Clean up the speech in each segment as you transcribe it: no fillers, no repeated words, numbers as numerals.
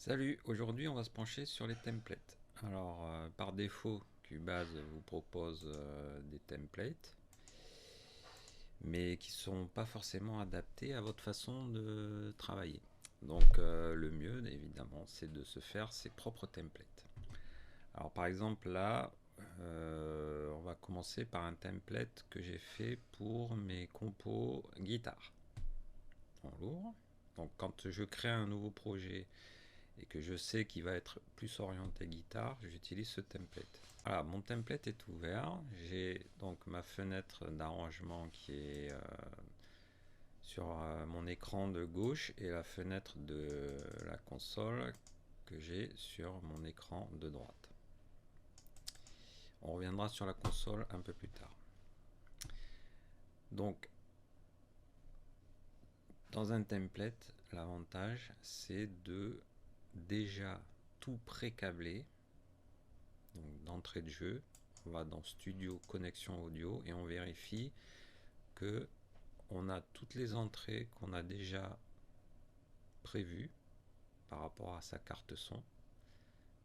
Salut, aujourd'hui on va se pencher sur les templates. Alors par défaut, Cubase vous propose des templates, mais qui ne sont pas forcément adaptés à votre façon de travailler. Donc le mieux évidemment c'est de se faire ses propres templates. Alors par exemple là, on va commencer par un template que j'ai fait pour mes compos guitare en lourd. Donc quand je crée un nouveau projet et que je sais qu'il va être plus orienté guitare, j'utilise ce template. Voilà, mon template est ouvert. J'ai donc ma fenêtre d'arrangement qui est sur mon écran de gauche et la fenêtre de la console que j'ai sur mon écran de droite. On reviendra sur la console un peu plus tard. Donc, dans un template, l'avantage c'est de déjà tout pré-câbler. Donc d'entrée de jeu, on va dans Studio Connexion Audio et on vérifie que on a toutes les entrées qu'on a déjà prévues par rapport à sa carte son.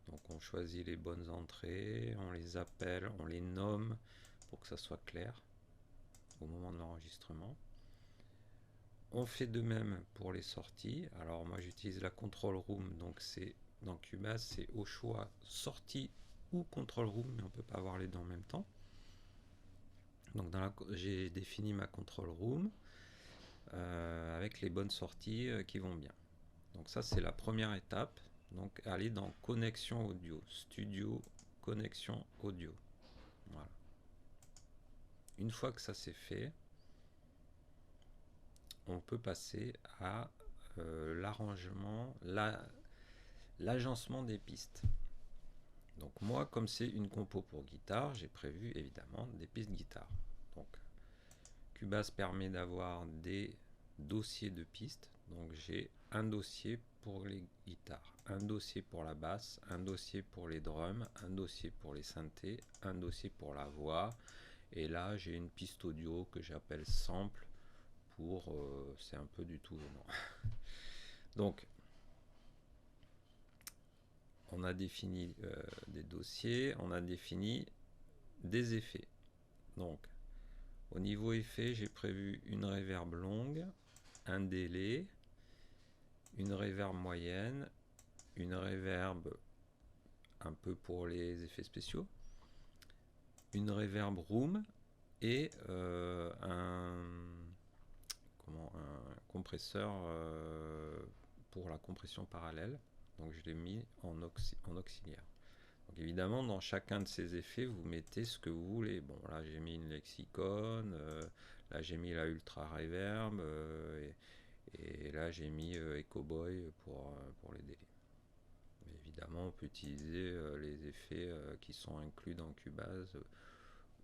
Donc on choisit les bonnes entrées, on les appelle, on les nomme pour que ça soit clair au moment de l'enregistrement. On fait de même pour les sorties. Alors moi j'utilise la Control Room, donc c'est dans Cubase, c'est au choix sortie ou Control Room, mais on ne peut pas avoir les deux en même temps. Donc j'ai défini ma Control Room avec les bonnes sorties qui vont bien. Donc ça c'est la première étape. Donc aller dans connexion audio, studio connexion audio. Voilà. Une fois que ça c'est fait, on peut passer à l'arrangement, l'agencement des pistes. Donc moi, comme c'est une compo pour guitare, j'ai prévu évidemment des pistes guitare. Donc Cubase permet d'avoir des dossiers de pistes. Donc j'ai un dossier pour les guitares, un dossier pour la basse, un dossier pour les drums, un dossier pour les synthés, un dossier pour la voix. Et là j'ai une piste audio que j'appelle sample pour c'est un peu du tout venant. Donc on a défini des dossiers, on a défini des effets. Donc au niveau effet, j'ai prévu une reverb longue, un délai, une reverb moyenne, une reverb un peu pour les effets spéciaux, une reverb room et un compresseur pour la compression parallèle. Donc je l'ai mis en auxiliaire. Donc évidemment, dans chacun de ces effets, vous mettez ce que vous voulez. Bon, là j'ai mis une lexicon, là j'ai mis la ultra reverb, et là j'ai mis Ecoboy pour les délais. Mais évidemment, on peut utiliser les effets qui sont inclus dans Cubase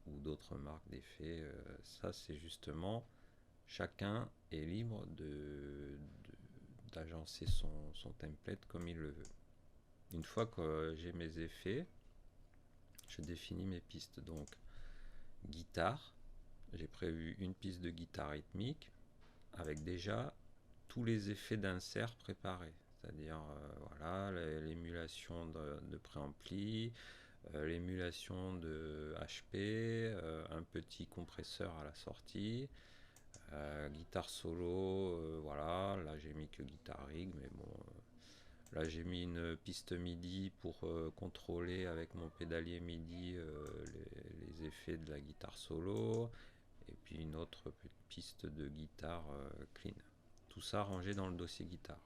ou d'autres marques d'effets. Ça, c'est justement, chacun est libre d'agencer son template comme il le veut. Une fois que j'ai mes effets, je définis mes pistes. Donc, guitare, j'ai prévu une piste de guitare rythmique avec déjà tous les effets d'insert préparés. C'est-à-dire voilà, l'émulation de préampli, l'émulation de HP, un petit compresseur à la sortie, guitare solo, voilà, là j'ai mis que guitare rig, mais bon, là j'ai mis une piste MIDI pour contrôler avec mon pédalier MIDI les effets de la guitare solo, et puis une autre piste de guitare clean. Tout ça rangé dans le dossier guitare.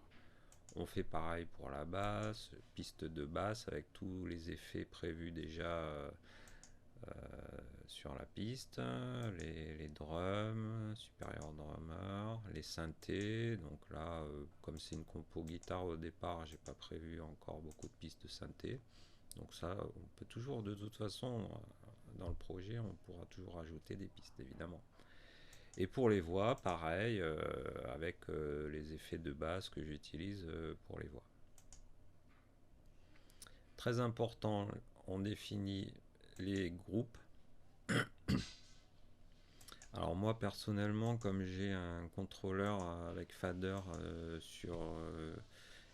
On fait pareil pour la basse, piste de basse avec tous les effets prévus déjà sur la piste, les drums, supérieur drummer, les synthés. Donc là, comme c'est une compo guitare au départ, j'ai pas prévu encore beaucoup de pistes de synthé. Donc ça, on peut toujours, de toute façon, dans le projet, on pourra toujours ajouter des pistes, évidemment. Et pour les voix, pareil, avec les effets de basse que j'utilise pour les voix. Très important, on définit les groupes. Alors moi personnellement, comme j'ai un contrôleur avec fader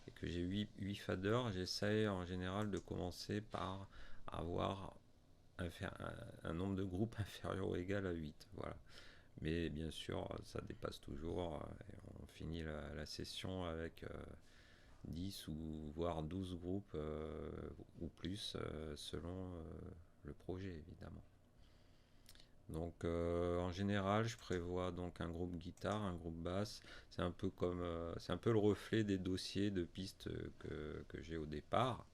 et que que j'ai 8 faders, j'essaie en général de commencer par avoir un nombre de groupes inférieur ou égal à 8. Voilà. Mais bien sûr, ça dépasse toujours. Et on finit la session avec 10 ou voire 12 groupes ou plus selon le projet évidemment. Donc en général, je prévois donc un groupe guitare, un groupe basse. C'est un peu comme, c'est un peu le reflet des dossiers de pistes que j'ai au départ.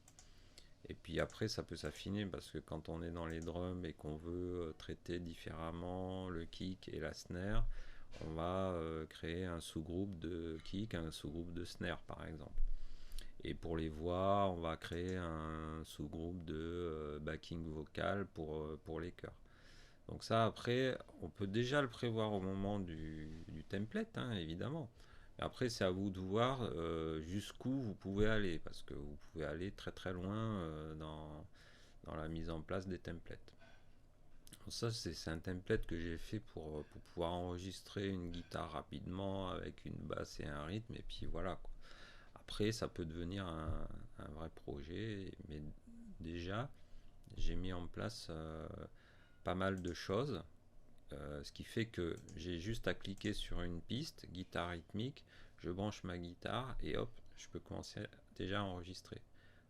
Et puis après, ça peut s'affiner parce que quand on est dans les drums et qu'on veut traiter différemment le kick et la snare, on va créer un sous-groupe de kick, un sous-groupe de snare par exemple. Et pour les voix, on va créer un sous-groupe de backing vocal pour les chœurs. Donc ça, après, on peut déjà le prévoir au moment du template, hein, évidemment. Après, c'est à vous de voir jusqu'où vous pouvez aller, parce que vous pouvez aller très très loin dans la mise en place des templates. Donc ça, c'est un template que j'ai fait pour pouvoir enregistrer une guitare rapidement avec une basse et un rythme, et puis voilà, quoi. Après, ça peut devenir un vrai projet, mais déjà, j'ai mis en place pas mal de choses. Ce qui fait que j'ai juste à cliquer sur une piste, guitare rythmique, je branche ma guitare et hop, je peux commencer déjà à enregistrer.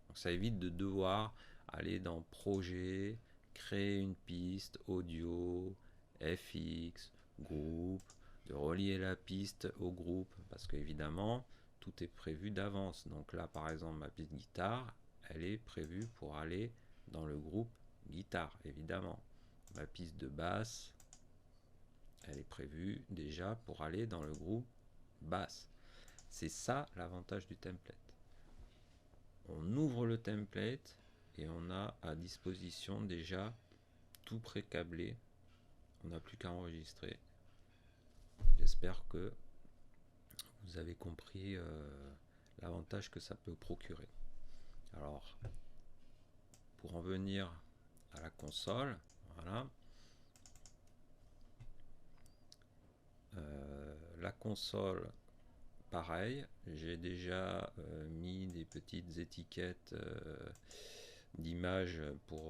Donc ça évite de devoir aller dans projet, créer une piste, audio, FX, groupe, de relier la piste au groupe, parce qu'évidemment, tout est prévu d'avance. Donc là, par exemple, ma piste guitare, elle est prévue pour aller dans le groupe guitare, évidemment. Ma piste de basse, elle est prévue déjà pour aller dans le groupe basse. C'est ça l'avantage du template. On ouvre le template et on a à disposition déjà tout pré-câblé. On n'a plus qu'à enregistrer. J'espère que vous avez compris l'avantage que ça peut procurer. Alors, pour en venir à la console, voilà. La console, pareil, j'ai déjà mis des petites étiquettes d'images pour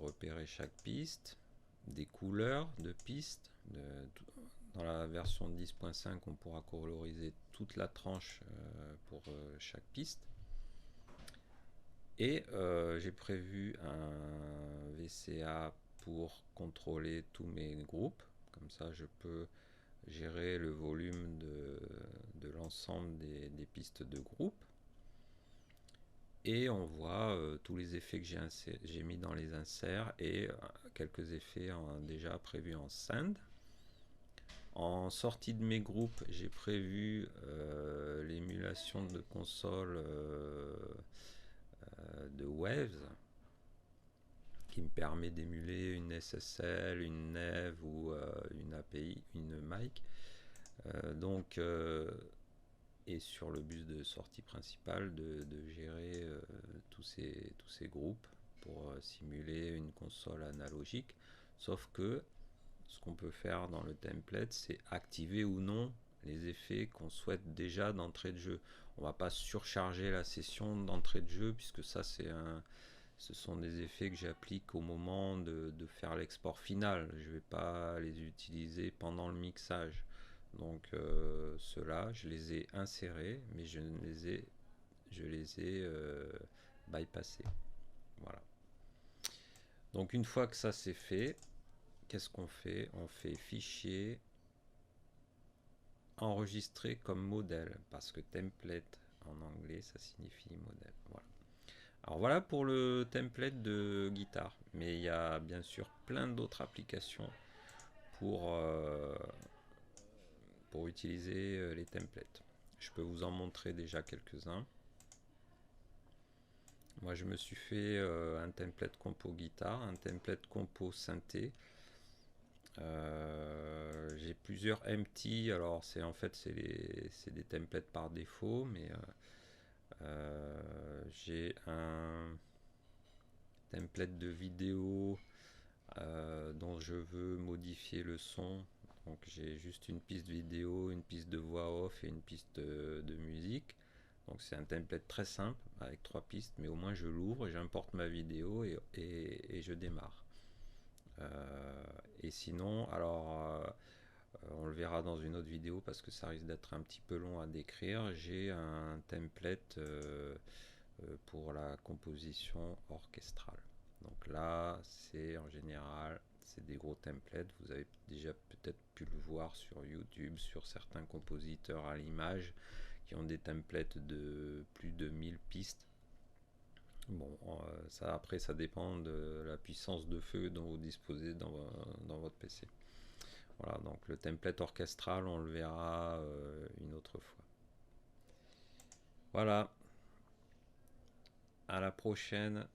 repérer chaque piste, des couleurs de pistes. Dans la version 10.5, on pourra coloriser toute la tranche pour chaque piste. Et j'ai prévu un VCA pour contrôler tous mes groupes. Comme ça, je peux gérer le volume de l'ensemble des pistes de groupe. Et on voit tous les effets que j'ai mis dans les inserts et quelques effets déjà prévus en send. En sortie de mes groupes, j'ai prévu l'émulation de console de Waves qui me permet d'émuler une SSL, une Neve ou une API, une mic. Et sur le bus de sortie principale de gérer tous ces groupes pour simuler une console analogique. Sauf que ce qu'on peut faire dans le template, c'est activer ou non les effets qu'on souhaite déjà d'entrée de jeu. On ne va pas surcharger la session d'entrée de jeu puisque ça ce sont des effets que j'applique au moment de faire l'export final. Je ne vais pas les utiliser pendant le mixage. Donc ceux-là, je les ai insérés, mais je les ai bypassés. Voilà. Donc une fois que ça c'est fait, qu'est-ce qu'on fait? On fait fichier enregistré comme modèle, parce que template en anglais, ça signifie modèle. Voilà. Alors voilà pour le template de guitare, mais il y a bien sûr plein d'autres applications pour utiliser les templates. Je peux vous en montrer déjà quelques-uns. Moi, je me suis fait un template compo guitare, un template compo synthé. J'ai plusieurs empty. Alors, c'est des templates par défaut, mais j'ai un template de vidéo dont je veux modifier le son. Donc, j'ai juste une piste vidéo, une piste de voix off et une piste de musique. Donc c'est un template très simple avec 3 pistes, mais au moins je l'ouvre, j'importe ma vidéo et je démarre. Et sinon, alors on le verra dans une autre vidéo parce que ça risque d'être un petit peu long à décrire. J'ai un template pour la composition orchestrale. Donc là, c'est en général, c'est des gros templates. Vous avez déjà peut-être pu le voir sur YouTube, sur certains compositeurs à l'image qui ont des templates de plus de 1000 pistes. Bon, ça après, ça dépend de la puissance de feu dont vous disposez dans votre PC. Voilà, donc le template orchestral, on le verra une autre fois. Voilà, à la prochaine.